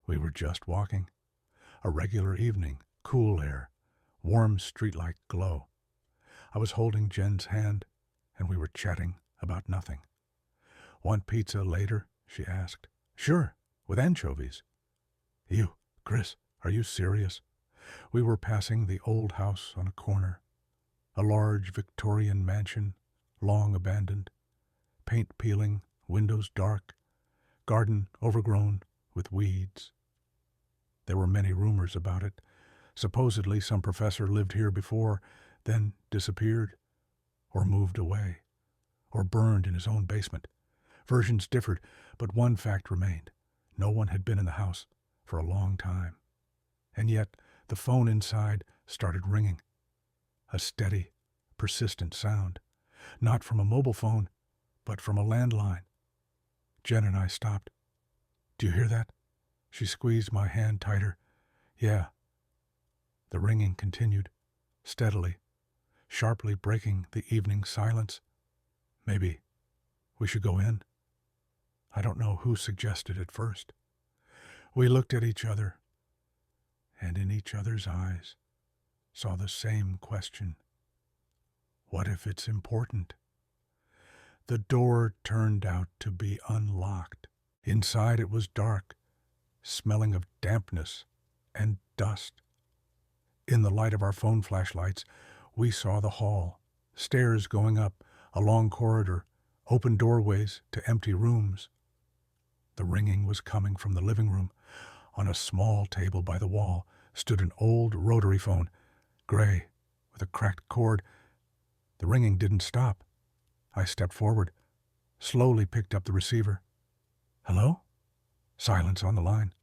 We were just walking. A regular evening, cool air, warm streetlight glow. I was holding Jen's hand, and we were chatting about nothing. "Want pizza later?" she asked. "Sure, with anchovies." Chris, are you serious?" We were passing the old house on a corner, a large Victorian mansion, long abandoned, paint peeling, windows dark, garden overgrown with weeds. There were many rumors about it. Supposedly some professor lived here before, then disappeared, or moved away, or burned in his own basement. Versions differed, but one fact remained. No one had been in the house for a long time. And yet the phone inside started ringing. A steady, persistent sound. Not from a mobile phone, but from a landline. Jen and I stopped. "Do you hear that?" She squeezed my hand tighter. "Yeah." The ringing continued, steadily, sharply breaking the evening silence. "Maybe we should go in?" I don't know who suggested it first. We looked at each other, and in each other's eyes saw the same question. What if it's important? The door turned out to be unlocked. Inside it was dark, smelling of dampness and dust. In the light of our phone flashlights, we saw the hall, stairs going up, a long corridor, open doorways to empty rooms. The ringing was coming from the living room. On a small table by the wall stood an old rotary phone, gray, with a cracked cord. The ringing didn't stop. I stepped forward, slowly picked up the receiver. "Hello?" Silence on the line.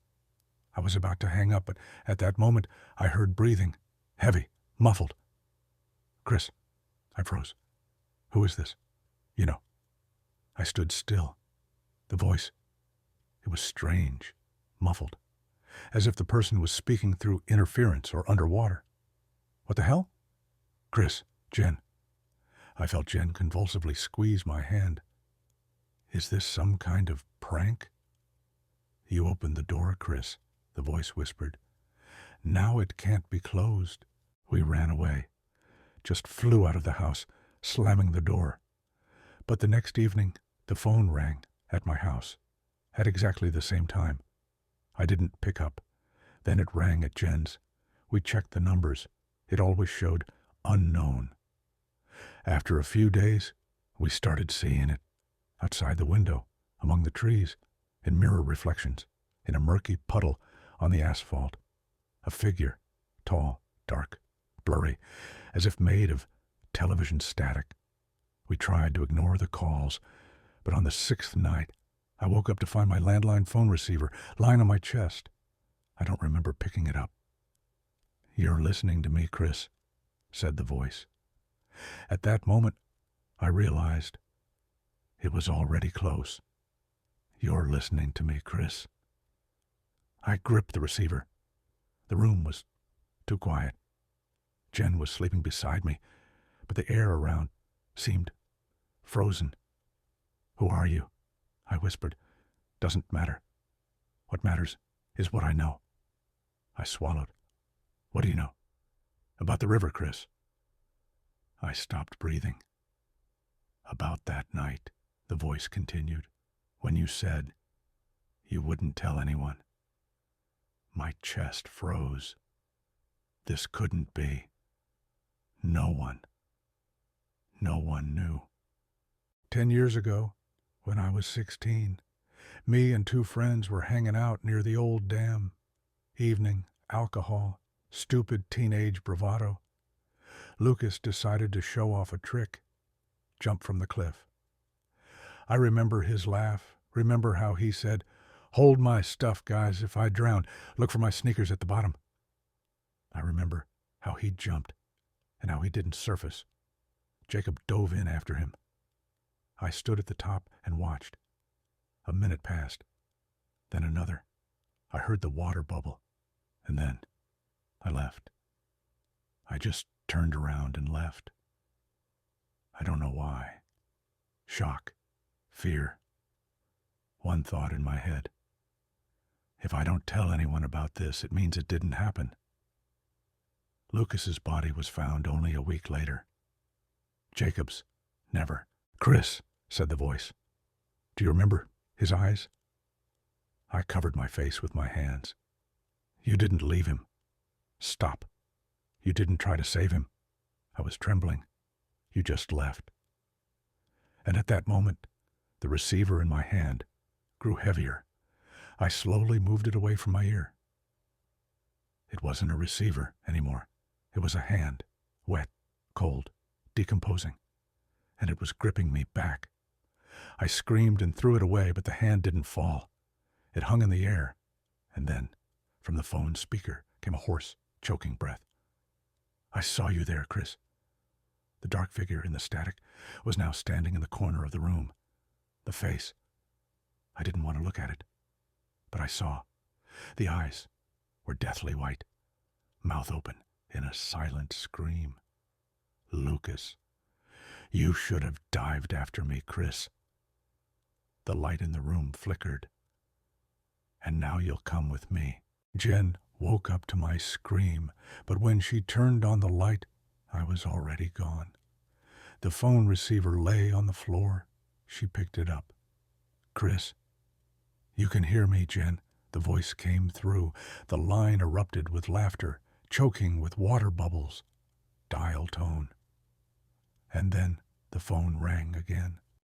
I was about to hang up, but at that moment I heard breathing, heavy, muffled. "Chris," I froze. "Who is this? You know." I stood still. The voice, it was strange, muffled, as if the person was speaking through interference or underwater. "What the hell?" "Chris, Jen." I felt Jen convulsively squeeze my hand. "Is this some kind of prank?" "You opened the door, Chris," the voice whispered. "Now it can't be closed." We ran away, just flew out of the house, slamming the door. But the next evening, the phone rang at my house, at exactly the same time. I didn't pick up. Then it rang at Jen's. We checked the numbers. It always showed unknown. After a few days, we started seeing it. Outside the window, among the trees, in mirror reflections, in a murky puddle on the asphalt. A figure, tall, dark, blurry, as if made of television static. We tried to ignore the calls, but on the 6th night, I woke up to find my landline phone receiver lying on my chest. I don't remember picking it up. "You're listening to me, Chris," said the voice. At that moment, I realized it was already close. "You're listening to me, Chris." I gripped the receiver. The room was too quiet. Jen was sleeping beside me, but the air around seemed frozen. "Who are you?" I whispered. "Doesn't matter. What matters is what I know." I swallowed. "What do you know?" "About the river, Chris." I stopped breathing. "About that night," the voice continued, "when you said you wouldn't tell anyone." My chest froze. This couldn't be. No one knew. 10 years ago, when I was 16, me and 2 friends were hanging out near the old dam. Evening, alcohol, stupid teenage bravado. Lucas decided to show off a trick, jump from the cliff. I remember his laugh, remember how he said, "Hold my stuff, guys, if I drown. Look for my sneakers at the bottom." I remember how he jumped and how he didn't surface. Jacob dove in after him. I stood at the top and watched. A minute passed, then another. I heard the water bubble, and then I left. I just turned around and left. I don't know why. Shock, fear. One thought in my head. If I don't tell anyone about this, it means it didn't happen. Lucas's body was found only a week later. Jacob's, never. Chris, said the voice. Do you remember his eyes? I covered my face with my hands. You didn't leave him. Stop. You didn't try to save him. I was trembling. You just left. And at that moment, the receiver in my hand grew heavier. I slowly moved it away from my ear. It wasn't a receiver anymore. It was a hand, wet, cold, decomposing, and it was gripping me back. I screamed and threw it away, but the hand didn't fall. It hung in the air, and then, from the phone speaker, came a hoarse, choking breath. I saw you there, Chris. The dark figure in the static was now standing in the corner of the room. The face. I didn't want to look at it, but I saw. The eyes were deathly white, mouth open in a silent scream. Lucas, you should have dived after me, Chris. The light in the room flickered. And now you'll come with me. Jen woke up to my scream, but when she turned on the light, I was already gone. The phone receiver lay on the floor. She picked it up. Chris, you can hear me, Jen. The voice came through. The line erupted with laughter, choking with water bubbles. Dial tone. And then the phone rang again.